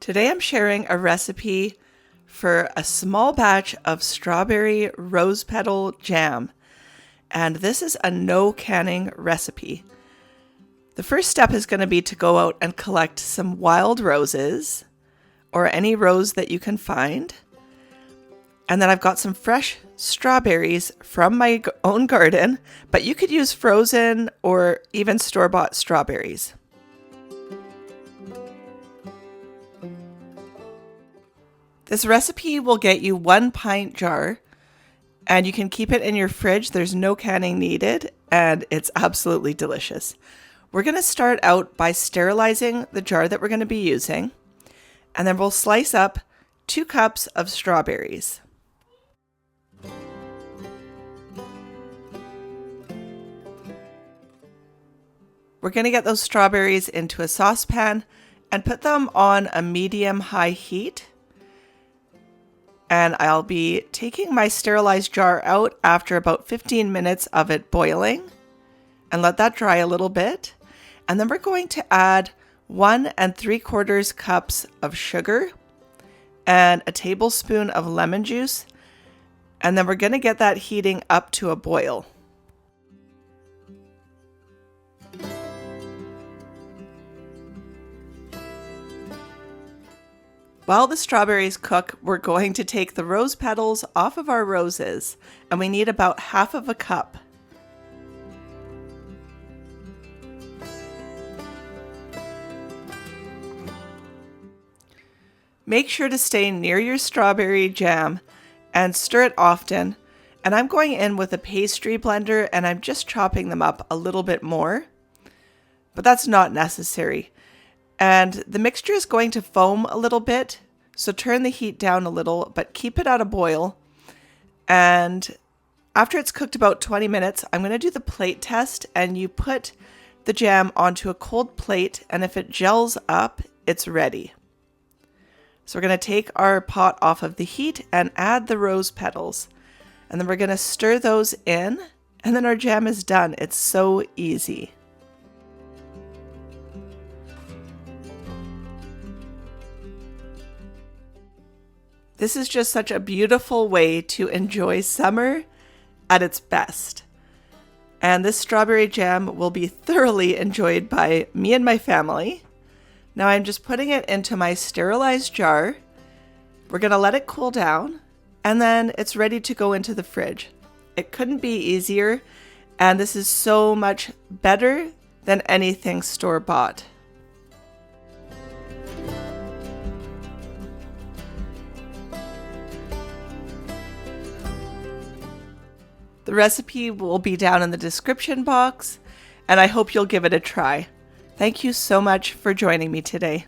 Today I'm sharing a recipe for a small batch of strawberry rose petal jam, and this is a no canning recipe. The first step is going to be to go out and collect some wild roses or any rose that you can find. And then I've got some fresh strawberries from my own garden, but you could use frozen or even store-bought strawberries. This recipe will get you 1 pint jar, and you can keep it in your fridge. There's no canning needed, and it's absolutely delicious. We're going to start out by sterilizing the jar that we're going to be using, and then we'll slice up 2 cups of strawberries. We're going to get those strawberries into a saucepan and put them on a medium-high heat. And I'll be taking my sterilized jar out after about 15 minutes of it boiling and let that dry a little bit. And then we're going to add 1 3/4 cups of sugar and a tablespoon of lemon juice. And then we're going to get that heating up to a boil. While the strawberries cook, we're going to take the rose petals off of our roses, and we need about 1/2 cup. Make sure to stay near your strawberry jam and stir it often. And I'm going in with a pastry blender and I'm just chopping them up a little bit more, but that's not necessary. And the mixture is going to foam a little bit, so turn the heat down a little, but keep it at a boil. And after it's cooked about 20 minutes, I'm going to do the plate test, and you put the jam onto a cold plate, and if it gels up, it's ready. So we're going to take our pot off of the heat and add the rose petals. And then we're going to stir those in, and then our jam is done. It's so easy. This is just such a beautiful way to enjoy summer at its best. And this strawberry jam will be thoroughly enjoyed by me and my family. Now I'm just putting it into my sterilized jar. We're going to let it cool down, and then it's ready to go into the fridge. It couldn't be easier, and this is so much better than anything store-bought. The recipe will be down in the description box, and I hope you'll give it a try. Thank you so much for joining me today.